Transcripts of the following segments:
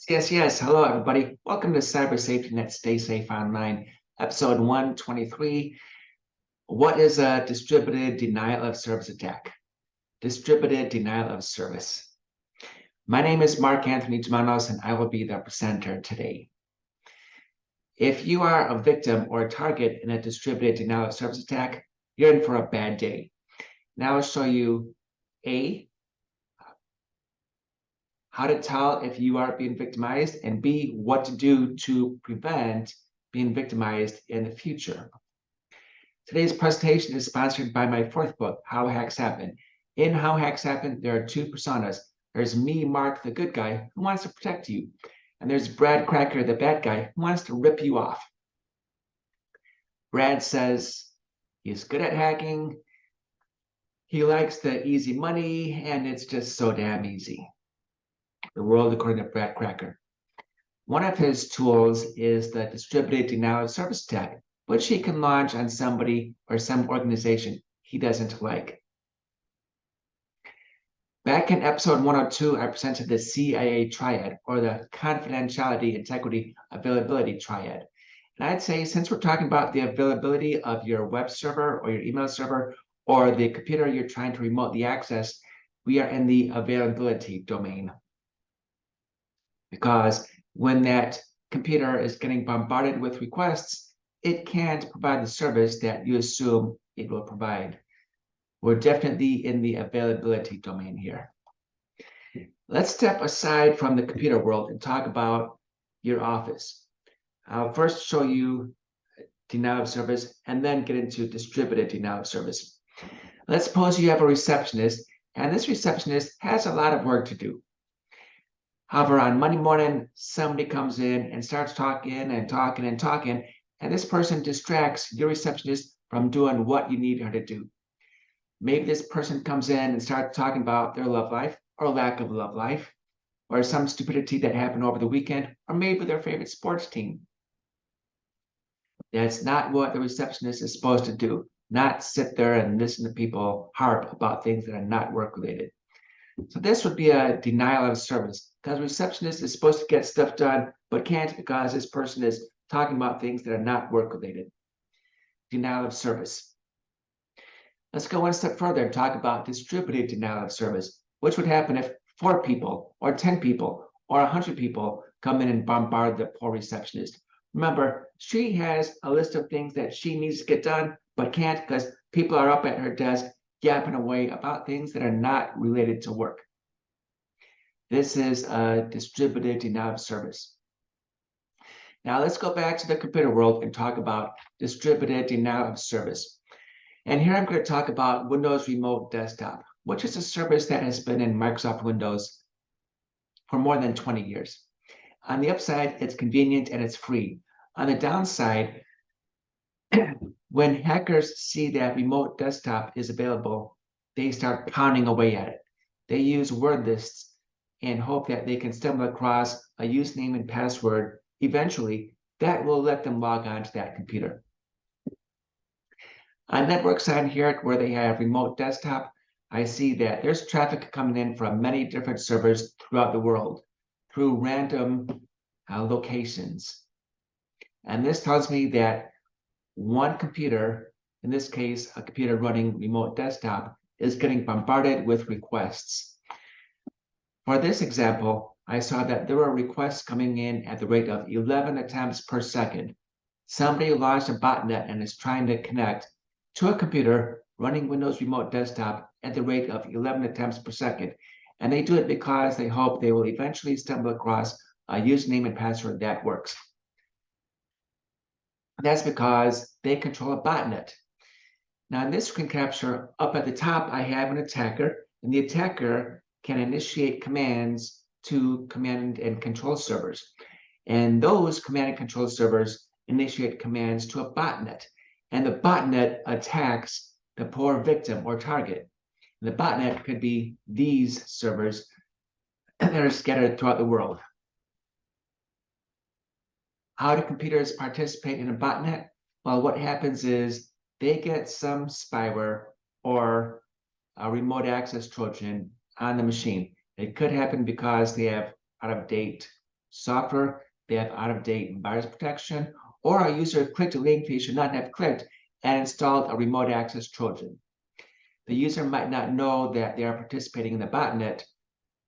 Yes. Hello, everybody. Welcome to Cyber Safety Net Stay Safe Online, episode 123. What is a distributed denial of service attack? Distributed denial of service. My name is Anthony Germanos, and I will be the presenter today. If you are a victim or a target in a distributed denial of service attack, you're in for a bad day. Now I'll show you how to tell if you are being victimized, and B, what to do to prevent being victimized in the future. Today's presentation is sponsored by my fourth book, How Hacks Happen. In How Hacks Happen, there are two personas. There's me, Mark, the good guy, who wants to protect you. And there's Brad Cracker, the bad guy, who wants to rip you off. Brad says he's good at hacking, he likes the easy money, and it's just so damn easy. The world according to Brad Cracker. One of his tools is the distributed denial of service attack, which he can launch on somebody or some organization he doesn't like. Back in episode 102, I presented the CIA triad, or the confidentiality, integrity, availability triad. And I'd say, since we're talking about the availability of your web server or your email server or the computer you're trying to remotely access, we are in the availability domain. Because when that computer is getting bombarded with requests, it can't provide the service that you assume it will provide. We're definitely in the availability domain here. Let's step aside from the computer world and talk about your office. I'll first show you denial of service and then get into distributed denial of service. Let's suppose you have a receptionist, and this receptionist has a lot of work to do. However, on Monday morning, somebody comes in and starts talking, and this person distracts your receptionist from doing what you need her to do. Maybe this person comes in and starts talking about their love life or lack of love life, or some stupidity that happened over the weekend, or maybe their favorite sports team. That's not what the receptionist is supposed to do, not sit there and listen to people harp about things that are not work-related. So this would be a denial of service, because the receptionist is supposed to get stuff done, but can't because this person is talking about things that are not work-related. Denial of service. Let's go one step further and talk about distributed denial of service, which would happen if 4 people or 10 people or 100 people come in and bombard the poor receptionist. Remember, she has a list of things that she needs to get done, but can't because people are up at her desk yapping away about things that are not related to work. This is a distributed denial of service. Now let's go back to the computer world and talk about distributed denial of service. And here I'm going to talk about Windows Remote Desktop, which is a service that has been in Microsoft Windows for more than 20 years. On the upside, it's convenient and it's free. On the downside, when hackers see that remote desktop is available, they start pounding away at it. They use word lists and hope that they can stumble across a username and password eventually that will let them log on to that computer. On network side here, where they have remote desktop, I see that there's traffic coming in from many different servers throughout the world through random locations. And this tells me that one computer, in this case, a computer running remote desktop, is getting bombarded with requests. For this example, I saw that there were requests coming in at the rate of 11 attempts per second. Somebody launched a botnet and is trying to connect to a computer running Windows Remote Desktop at the rate of 11 attempts per second. And they do it because they hope they will eventually stumble across a username and password that works. That's because they control a botnet. Now in this screen capture, up at the top, I have an attacker, and the attacker can initiate commands to command and control servers. And those command and control servers initiate commands to a botnet. And the botnet attacks the poor victim or target. And the botnet could be these servers that are scattered throughout the world. How do computers participate in a botnet? Well, what happens is they get some spyware or a remote access Trojan on the machine. It could happen because they have out-of-date software, they have out-of-date virus protection, or a user clicked a link they should not have clicked and installed a remote access Trojan. The user might not know that they are participating in the botnet,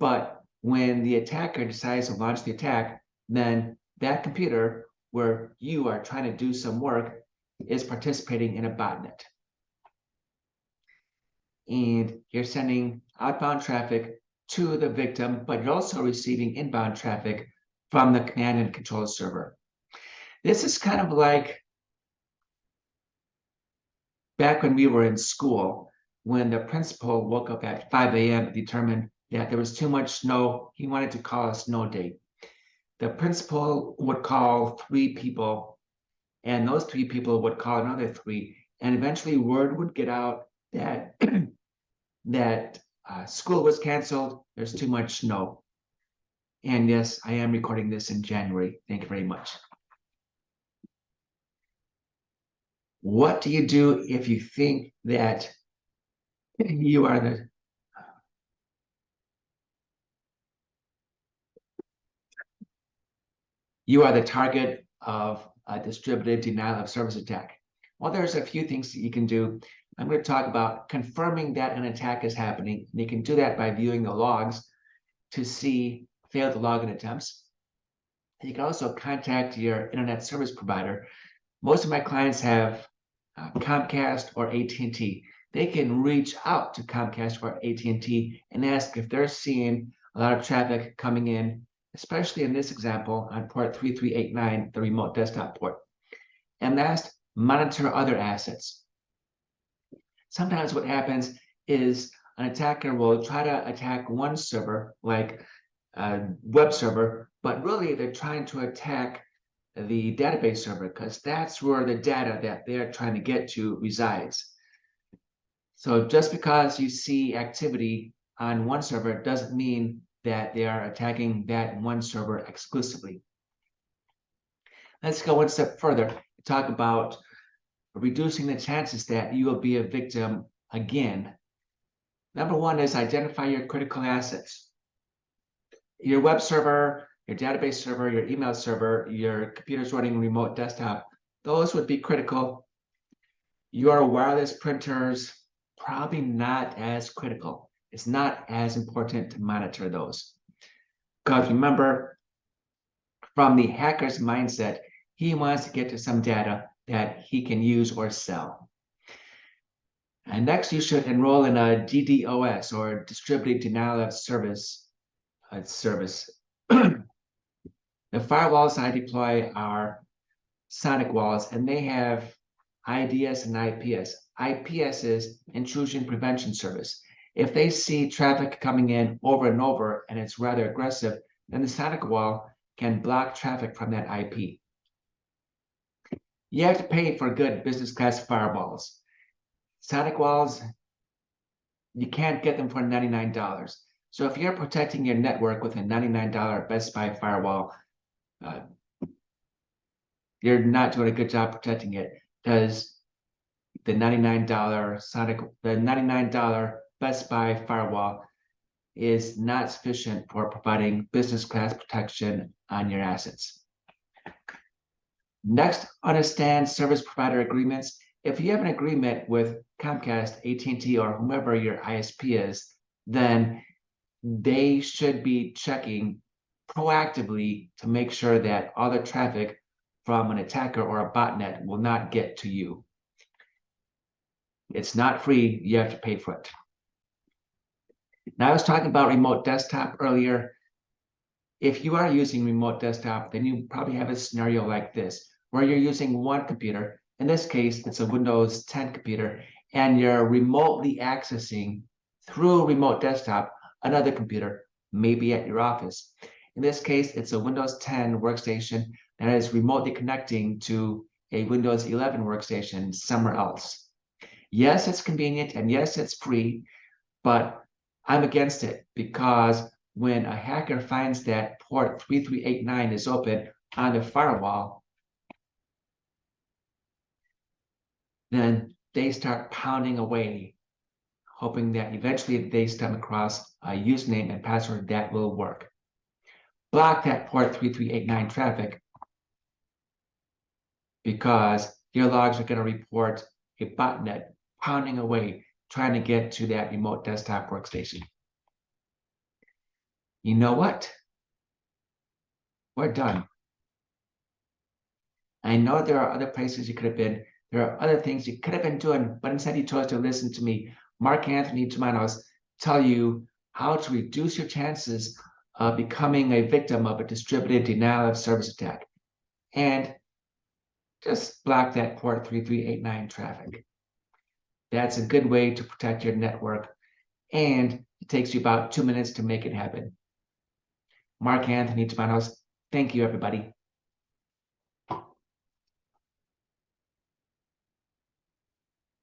but when the attacker decides to launch the attack, then that computer where you are trying to do some work is participating in a botnet. And you're sending outbound traffic to the victim, but you're also receiving inbound traffic from the command and control server. This is kind of like back when we were in school, when the principal woke up at 5 a.m. and determined that there was too much snow. He wanted to call a snow day. The principal would call 3 people, and those 3 people would call another 3, and eventually word would get out that that school was canceled. There's too much snow. And yes, I am recording this in January. Thank you very much. What do you do if you think that you are the target of a distributed denial of service attack? Well, there's a few things that you can do. I'm going to talk about confirming that an attack is happening. And you can do that by viewing the logs to see failed login attempts. You can also contact your internet service provider. Most of my clients have Comcast or AT&T. They can reach out to Comcast or AT&T and ask if they're seeing a lot of traffic coming in, especially in this example on port 3389, the remote desktop port. And last, monitor other assets. Sometimes what happens is an attacker will try to attack one server, like a web server, but really they're trying to attack the database server because that's where the data that they're trying to get to resides. So just because you see activity on one server doesn't mean that they are attacking that one server exclusively. Let's go one step further and talk about reducing the chances that you will be a victim again. Number one is identify your critical assets. Your web server, your database server, your email server, your computer's running remote desktop, those would be critical. Your wireless printers, probably not as critical. It's not as important to monitor those. Because remember, from the hacker's mindset, he wants to get to some data that he can use or sell. And next, you should enroll in a DDoS or distributed denial of service. The firewalls I deploy are sonic walls, and they have IDS and IPS. IPS is intrusion prevention service. If they see traffic coming in over and over and it's rather aggressive, then the sonic wall can block traffic from that IP. You have to pay for good business class firewalls. Sonic walls, you can't get them for $99. So if you're protecting your network with a $99 Best Buy firewall, you're not doing a good job protecting it because the $99 Best Buy firewall is not sufficient for providing business class protection on your assets. Next, understand service provider agreements. If you have an agreement with Comcast, AT&T, or whomever your ISP is, then they should be checking proactively to make sure that all the traffic from an attacker or a botnet will not get to you. It's not free, you have to pay for it. Now, I was talking about remote desktop earlier. If you are using remote desktop, then you probably have a scenario like this, where you're using one computer. In this case, it's a Windows 10 computer, and you're remotely accessing through remote desktop another computer, maybe at your office. In this case, it's a Windows 10 workstation that is remotely connecting to a Windows 11 workstation somewhere else. Yes, it's convenient, and yes, it's free, but I'm against it because when a hacker finds that port 3389 is open on the firewall, then they start pounding away, hoping that eventually they stumble across a username and password that will work. block that port 3389 traffic because your logs are going to report a botnet pounding away, trying to get to that remote desktop workstation. You know what? We're done. I know there are other places you could have been. There are other things you could have been doing, but instead you chose to listen to me, Mark Anthony Germanos, tell you how to reduce your chances of becoming a victim of a distributed denial of service attack. And just block that port 3389 traffic. That's a good way to protect your network, and it takes you about 2 minutes to make it happen. Mark Anthony Germanos, thank you, everybody.